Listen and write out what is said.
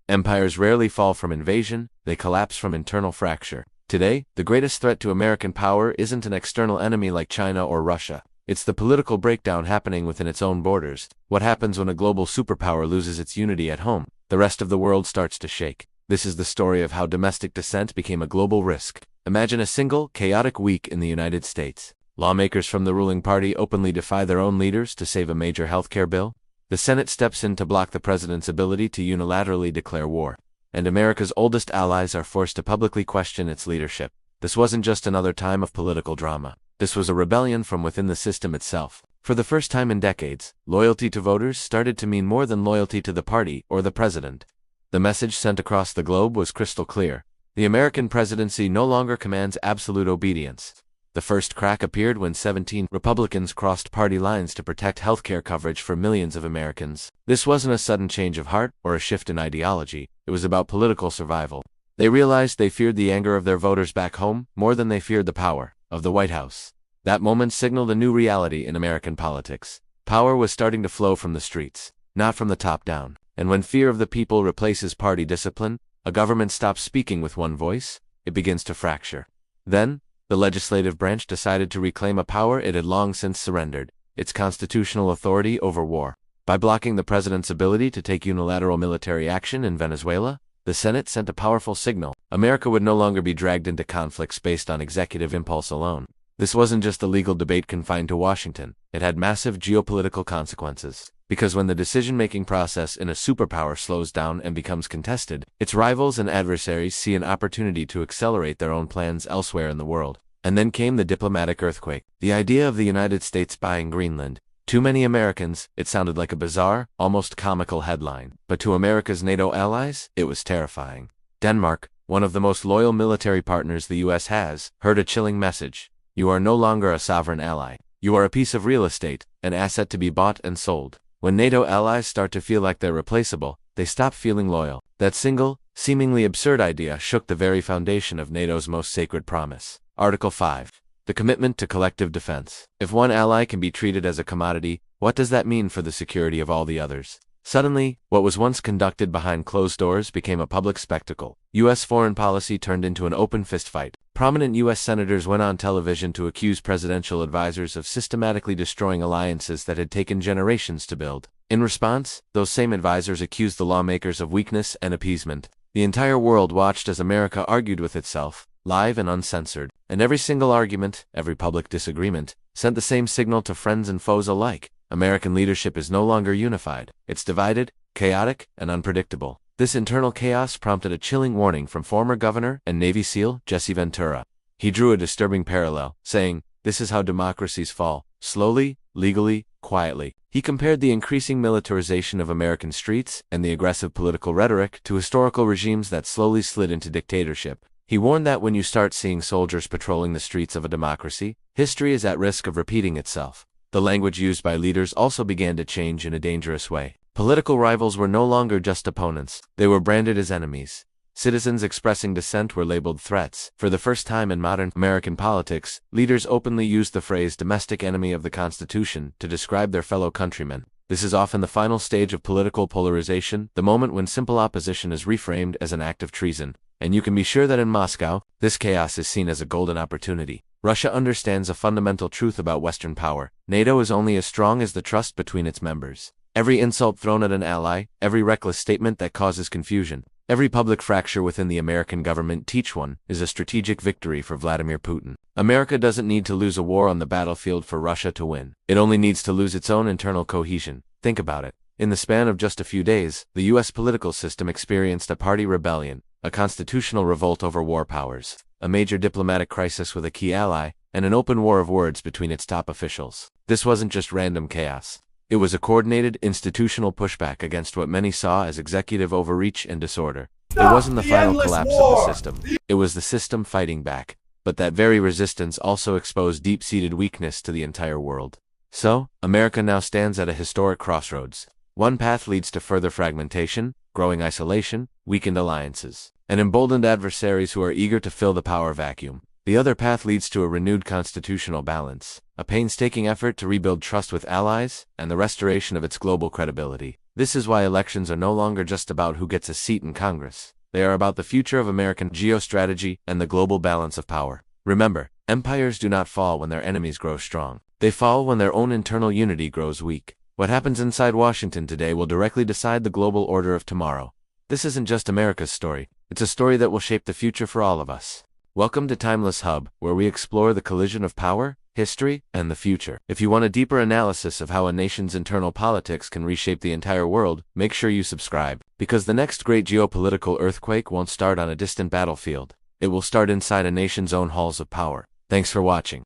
Empires rarely fall from invasion, they collapse from internal fracture. Today, the greatest threat to American power isn't an external enemy like China or Russia. It's the political breakdown happening within its own borders. What happens when a global superpower loses its unity at home? The rest of the world starts to shake. This is the story of how domestic dissent became a global risk. Imagine a single, chaotic week in the United States. Lawmakers from the ruling party openly defy their own leaders to save a major healthcare bill. The Senate steps in to block the president's ability to unilaterally declare war. And America's oldest allies are forced to publicly question its leadership. This wasn't just another time of political drama. This was a rebellion from within the system itself. For the first time in decades, loyalty to voters started to mean more than loyalty to the party or the president. The message sent across the globe was crystal clear. The American presidency no longer commands absolute obedience. The first crack appeared when 17 Republicans crossed party lines to protect healthcare coverage for millions of Americans. This wasn't a sudden change of heart or a shift in ideology. It was about political survival. They realized they feared the anger of their voters back home more than they feared the power of the White House. That moment signaled a new reality in American politics. Power was starting to flow from the streets, not from the top down. And when fear of the people replaces party discipline, a government stops speaking with one voice, it begins to fracture. Then, the legislative branch decided to reclaim a power it had long since surrendered, its constitutional authority over war. By blocking the president's ability to take unilateral military action in Venezuela, the Senate sent a powerful signal. America would no longer be dragged into conflicts based on executive impulse alone. This wasn't just a legal debate confined to Washington. It had massive geopolitical consequences. Because when the decision-making process in a superpower slows down and becomes contested, its rivals and adversaries see an opportunity to accelerate their own plans elsewhere in the world. And then came the diplomatic earthquake. The idea of the United States buying Greenland. To many Americans, it sounded like a bizarre, almost comical headline. But to America's NATO allies, it was terrifying. Denmark, one of the most loyal military partners the U.S. has, heard a chilling message. You are no longer a sovereign ally. You are a piece of real estate, an asset to be bought and sold. When NATO allies start to feel like they're replaceable, they stop feeling loyal. That single, seemingly absurd idea shook the very foundation of NATO's most sacred promise. Article 5. The commitment to collective defense. If one ally can be treated as a commodity, what does that mean for the security of all the others? Suddenly, what was once conducted behind closed doors became a public spectacle. U.S. foreign policy turned into an open fistfight. Prominent U.S. senators went on television to accuse presidential advisors of systematically destroying alliances that had taken generations to build. In response, those same advisors accused the lawmakers of weakness and appeasement. The entire world watched as America argued with itself, live and uncensored. And every single argument, every public disagreement, sent the same signal to friends and foes alike. American leadership is no longer unified. It's divided, chaotic, and unpredictable. This internal chaos prompted a chilling warning from former Governor and Navy SEAL Jesse Ventura. He drew a disturbing parallel, saying, "This is how democracies fall, slowly, legally, quietly." He compared the increasing militarization of American streets and the aggressive political rhetoric to historical regimes that slowly slid into dictatorship. He warned that when you start seeing soldiers patrolling the streets of a democracy, history is at risk of repeating itself. The language used by leaders also began to change in a dangerous way. Political rivals were no longer just opponents. They were branded as enemies. Citizens expressing dissent were labeled threats. For the first time in modern American politics, leaders openly used the phrase domestic enemy of the Constitution to describe their fellow countrymen. This is often the final stage of political polarization, the moment when simple opposition is reframed as an act of treason. And you can be sure that in Moscow, this chaos is seen as a golden opportunity. Russia understands a fundamental truth about Western power. NATO is only as strong as the trust between its members. Every insult thrown at an ally, every reckless statement that causes confusion, every public fracture within the American government is a strategic victory for Vladimir Putin. America doesn't need to lose a war on the battlefield for Russia to win. It only needs to lose its own internal cohesion. Think about it. In the span of just a few days, the U.S. political system experienced a party rebellion, a constitutional revolt over war powers, a major diplomatic crisis with a key ally, and an open war of words between its top officials. This wasn't just random chaos. It was a coordinated, institutional pushback against what many saw as executive overreach and disorder. It wasn't the final collapse of the system. It was the system fighting back. But that very resistance also exposed deep-seated weakness to the entire world. So, America now stands at a historic crossroads. One path leads to further fragmentation, growing isolation, weakened alliances, and emboldened adversaries who are eager to fill the power vacuum. The other path leads to a renewed constitutional balance, a painstaking effort to rebuild trust with allies, and the restoration of its global credibility. This is why elections are no longer just about who gets a seat in Congress. They are about the future of American geostrategy and the global balance of power. Remember, empires do not fall when their enemies grow strong. They fall when their own internal unity grows weak. What happens inside Washington today will directly decide the global order of tomorrow. This isn't just America's story, it's a story that will shape the future for all of us. Welcome to Timeless Hub, where we explore the collision of power, history, and the future. If you want a deeper analysis of how a nation's internal politics can reshape the entire world, make sure you subscribe. Because the next great geopolitical earthquake won't start on a distant battlefield. It will start inside a nation's own halls of power. Thanks for watching.